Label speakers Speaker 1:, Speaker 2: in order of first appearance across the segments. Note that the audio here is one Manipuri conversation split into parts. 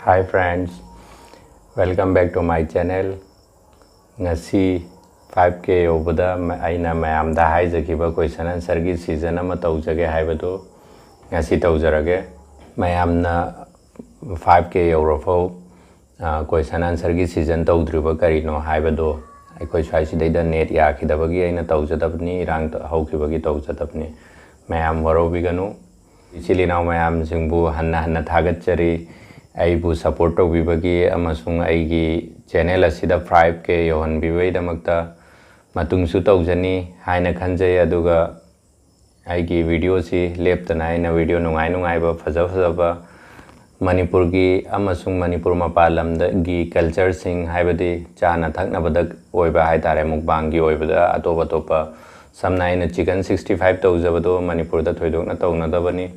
Speaker 1: Hi friends, welcome back to my channel. Ngasi 5K yobada aina mayamda haijakiba question answer gi season ama tawjage haibado ngasi tawjarage mayamna 5K yorofo question answer gi season tawdriba karino haibado aikoi swaisidaida net yakidabagi aina tawjadabni rang hawkibagi tawjadabni mayam warobiganu ichilinaw mayam singbu hanna thagachari aibu support tawbibagi amasung aigi channel asida 5K yohanbibai damakta matungsu tawjani haina khanjai aduga aigi video si leptana aina video nungai ba fajaba Manipur gi amasung Manipur mapalamda gi culture sing haibadi chana thakna badak oiba haitare mukbang gi oibada atopa samna aina chicken 65 tawjabado Manipur da thoidokna tawna dabani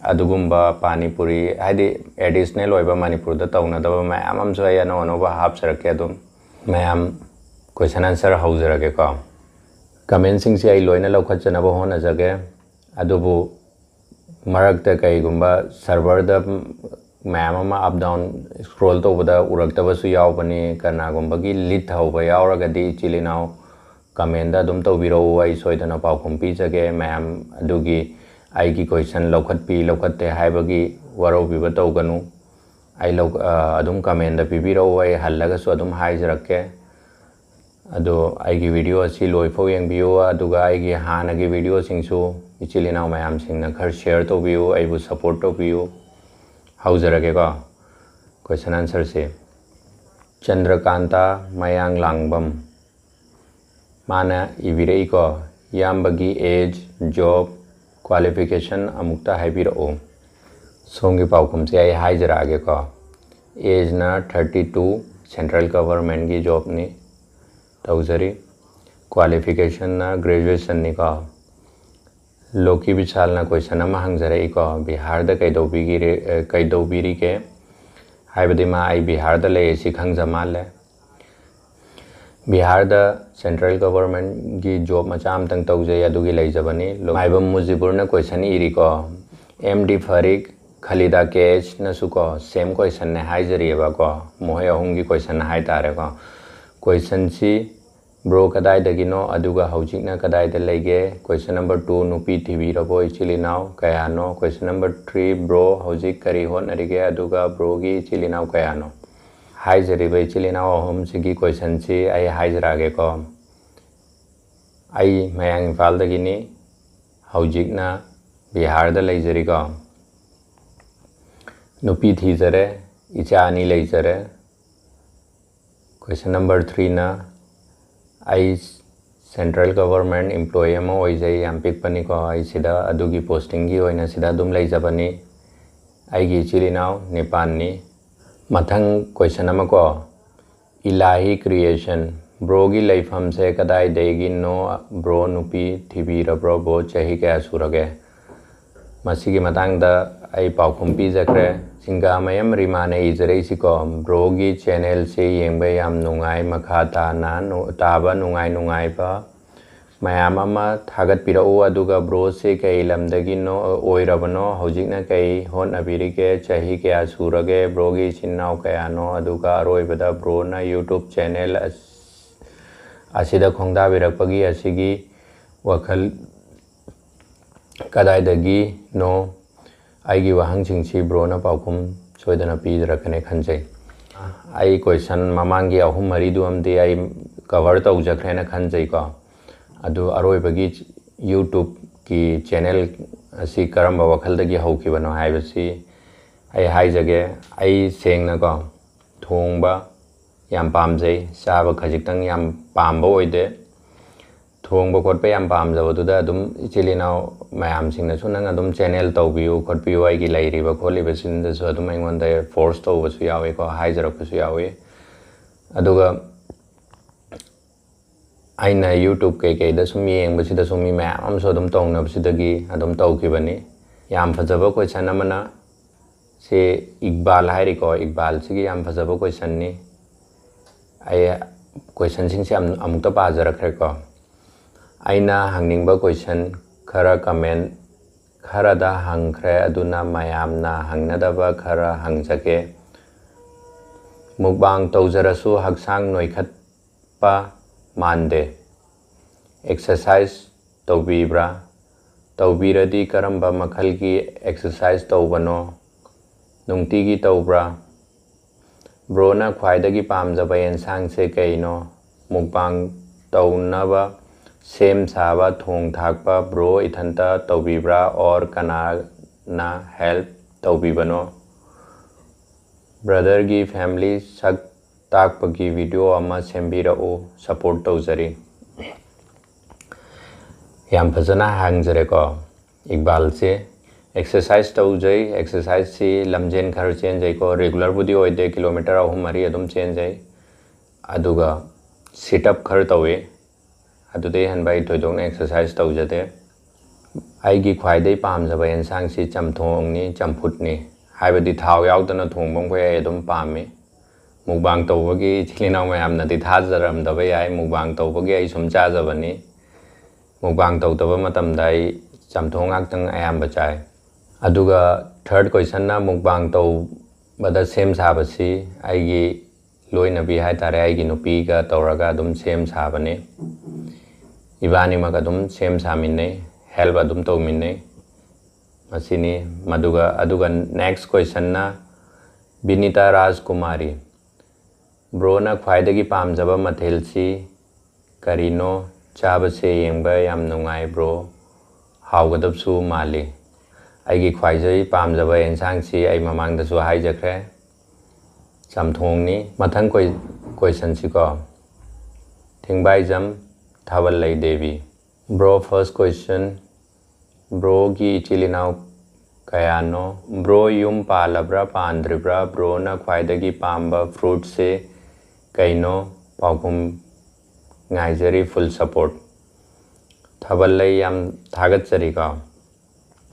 Speaker 1: adugumba pani puri haidi additional oiba Manipur da tawna daba mayam amso ayano anoba hapsarake adum mayam question answer haujarage ko comment sing si ai loina laukhatjanaba hona jage adubu marakta kai gumba server da mayam ama up down scroll tawbada uraktabasu yawbani kana gumba gi lit hauba yawragadi chilinaw comment da dum tawbiro ai soidana paukhum pi jage mayam adugi aigi question lokhatte haibagi waro biba tawganu ai adum comment da pibiro ai hallaga so adum haijarakke ado aigi video asi loifo yengbiyo aduga aigi hanagi video singsu ichilinaw mayam singna khar share tawbiyo aibu support tawbiyo haujarage ko question answer se Chandrakanta Mayang Langbam mana ibirei ko yambagi age job qualification amukta haibiro songi paukum se ai haijarage ko age na 32 central government gi job ni tawjari qualification na graduation ni ko loki bichal na question ama hangjare ko Bihar da kaidobiri ke haibadi ma ai Bihar da le si khangjamal Bihar da central government gi job macham tang tawjai adugi leijabani maibam mujibur na question iri ko MD Farik Khalida Kesh na su ko same question ne haijari ba ko mohe ahungi question hai tare ko question si bro kadai dagino aduga haujik na kadai da lege question number 2 nupi tv rabo ichilinaw kayano question number 3 bro haujik kari hon arige aduga bro gi ichilinaw kayano haijari ba ichilinaw ahum sigi question si ai haijarage ko ai mayang Imphal dagini haujik na Bihar da leijari ko nupi thijare icha ani leijare question number 3 na ai central government employee ma oijai yam pikpani ko ai sida adugi posting gi oina sida dum leijabani ai gi chilinaw Nepal ni mathang question ama ko ilahi creation bro gi leifam se kadai degi no bro nupi thibira bro bo chahi kya surage masigi matang da ai paukhum pi jakre singa mayam rimane ijrei siko bro gi channel se yengba yam nungai makha ta na taba nungai ba mayam ama thagat pirau aduga bro se kai lamdagi no oirabano hojikna kai hon abirike chahi kya surage bro gi chinnaw kaya no aduga roibada bro na YouTube channel asida khongda birakpagi asigi wakhal kadai dagi no aigi wahang chingchi bro na paukum soidana pi rakane khanjai ai question mamangi ahum mari du amde ai cover tawjakhre na khanjai ko adu aroibagi YouTube ki channel asi karamba wakhal dagi hawkibano haibasi ai haijage ai sengna ko thongba yam pamjai saba khajiktang yam pamba oide thongba khotpa yam pamjabadu da adum ichilinaw mayam singna sunang adum channel tawbiu khotpiu ai gi lairiba kholiba sinda so adum aingonda force tawbasu yawe ko haijarakpasu yawe aduga aina YouTube kai da sum yengbasida sum mi mayam amso adum tawnabsidagi adum tawkibani yam fajaba question amana se Iqbal hairi ko Iqbal sigi yam fajaba question ni ai question sing se amukta pajarakre ko aina hangningba question khara comment khara da hangkhre aduna mayamna hangnadaba khara hangjake Mukbang tꯧꯖꯔꯁꯨ ꯍꯛꯆꯥꯡ ꯅꯣꯏꯈꯠꯄ ꯃꯥꯟꯗꯦ. Exercise tꯧꯕꯤꯕ꯭ꯔꯥ? Tꯧꯕꯤꯔꯗꯤ ꯀꯔꯝꯕ ꯃꯈꯜꯒꯤ exercise ꯇꯧꯕꯅꯣ? ꯅꯨꯡꯇꯤꯒꯤ ꯇꯧꯕ꯭ꯔꯥ? Bro-ꯅ ꯈ꯭ꯋꯥꯏꯗꯒꯤ ꯄꯥꯝꯖꯕ ꯌꯦꯟꯁꯥꯡꯁꯦ ꯀꯩꯅꯣ? Mukbang ꯇꯧꯅꯕ ꯁꯦꯝ ꯁꯥꯕ ꯊꯣꯡ ꯊꯥꯛꯄ bro ꯏꯊꯟꯇ ꯇꯧꯕꯤꯕ꯭ꯔꯥ or ꯀꯅꯥꯅ help ꯇꯧꯕꯤꯕꯅꯣ? Brother-ꯒꯤ family ꯁꯛ ꯇꯥꯛꯄꯒꯤ video ꯑꯃ ꯁꯦꯝꯕꯤꯔꯛꯎ. Support ꯇꯧꯖꯔꯤ. ꯌꯥꯝ ꯐꯖꯅ ꯍꯪꯖꯔꯦꯀꯣ. Iqbal-ꯁꯦ exercise tꯧꯖꯩ. Exercise ꯁꯤ ꯂꯝꯖꯦꯟ ꯈꯔ ꯆꯦꯟꯖꯩꯀꯣ. Regular बुदी ओइदे किलोमीटर 3-4 अदुम चेंजै. अदुगा sit up खर तौवे. अदुदे हनबाई थोइदोंना exercise तौजदे. आइगी ख्वाइदै पामजबा एंसांग सी चमथोंगनी चमफुटनी. हाइबदी थाव याउदना थोंगबम को याय अदुम पामे. Mukbang तौबगी चिलिनाव मयामनदी थाजरमदबा याय mukbang तौबगी आई सुम चाजबनी. Mukbang तौतबा मतमदा आई चमथोंग आक्तंग अयाम्बा चाय. अदुगा third question ना mukbang तौबदा सेम साबसी आइगी लोइनबी हाय तारे आइगी नुपीगा तौरगा अदुम सेम साबने. इबानी मग अदुम सेम सामिन्ने help अदुम तौमिन्ने. मसिनी अदुगा next question ना Binita Rajkumari. Bro-na ख्वाइदगी पामजबा मथेलसी करीनो चाबसे येंबा याम नुंगाई bro. हाउगदबसु माली. आइगी ख्वाइजई पामजबा एंसांगसी आई ममांगदसु हाइजखरे. चमथोंगनी मथंग क्वेश्चन सिको. थिंगबाइजम थावलई देवी. Bro first question. Bro की चिलिनाव कयानो. Bro युम पालब्रा पांद्रिब्रा. Bro ना ख्वाइदगी पामबा fruit से कईनो पाउकुम ngaijari full support. थावलई याम थागतचरी का.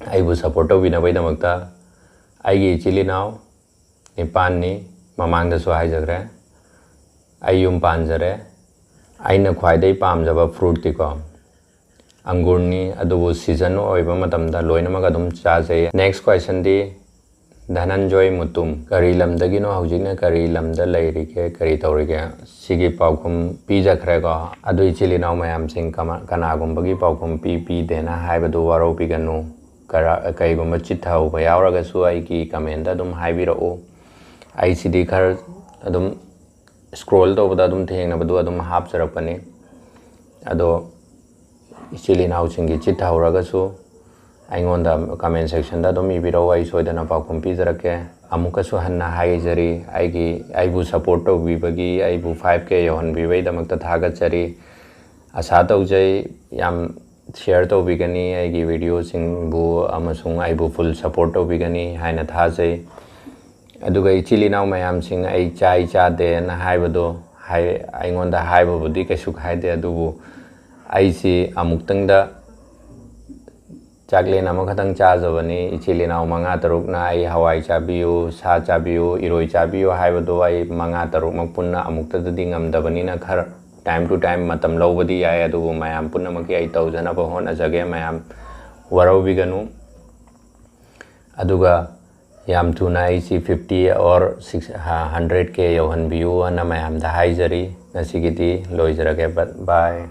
Speaker 1: आइबु support तौबिनबैदमक्ता आइगी चिलिनाव निपाननी ममांगदसु हाइजखरे. आई युम पांजरे. आइना ख्वाइदै पामजबा fruit तिको अंगुरनी अदुबु season ओइबा मतमदा लोइनमग अदुम चाजै. Next question the Dhananjoy Mutum. Kari lamdagino haujikna kari lamda lairike kari taurike. Sigi paukum pijakrego. Adu ichilinaw mayam sing kanagumbagi paukum pi dena haibadu waro piganu. Kaigumba chithau bayauragasu aiki kamenda dum haibirao. ICD khar adum scroll to bada dum thengna badu adum hapjarapani. Ado ichilinaw singi chithauragasu आइंगोंदा कमेंट सेक्शन दा दम इबिरो आई सोइदना पाउकुम पिजरके. अमुकसु हन्ना हाइजरी आइगी आइबु सपोर्ट तौबिबगी आइबु 5k योहनबिबैदमक्ता थागतचरी. आशा तौजै याम शेयर तौबिगनी आइगी वीडियो सिंगबु अमसुंग आइबु फुल सपोर्ट तौबिगनी हाइना थाजै. अदुगा इचिलिनाव मयाम सिंग आई चाइ चादे ना हाइबदो हाइ आइंगोंदा हाइबबुदी कैसु खाइदे. अदुबु आइसी अमुक्तंगदा चाकलेन अमखतंग चाजबनी. इचिलिनाव मंगा तरुकना आई हवाई चाबियो सा चाबियो इरोई चाबियो हाइबदो आई मंगा तरुक मपुन्ना अमुक्तददी ngamdabani खर टाइम टू टाइम मतम लौबदी याय. अदुबु मयाम पुन्नमकी आई तौजनबा होनजगे. मयाम वरौबिगनु. अदुगा याम थुना आइसी 50 और 100k योहनबियो अना मयाम दा हाइजरी. नसिगिदी लोइजरगे. बाय.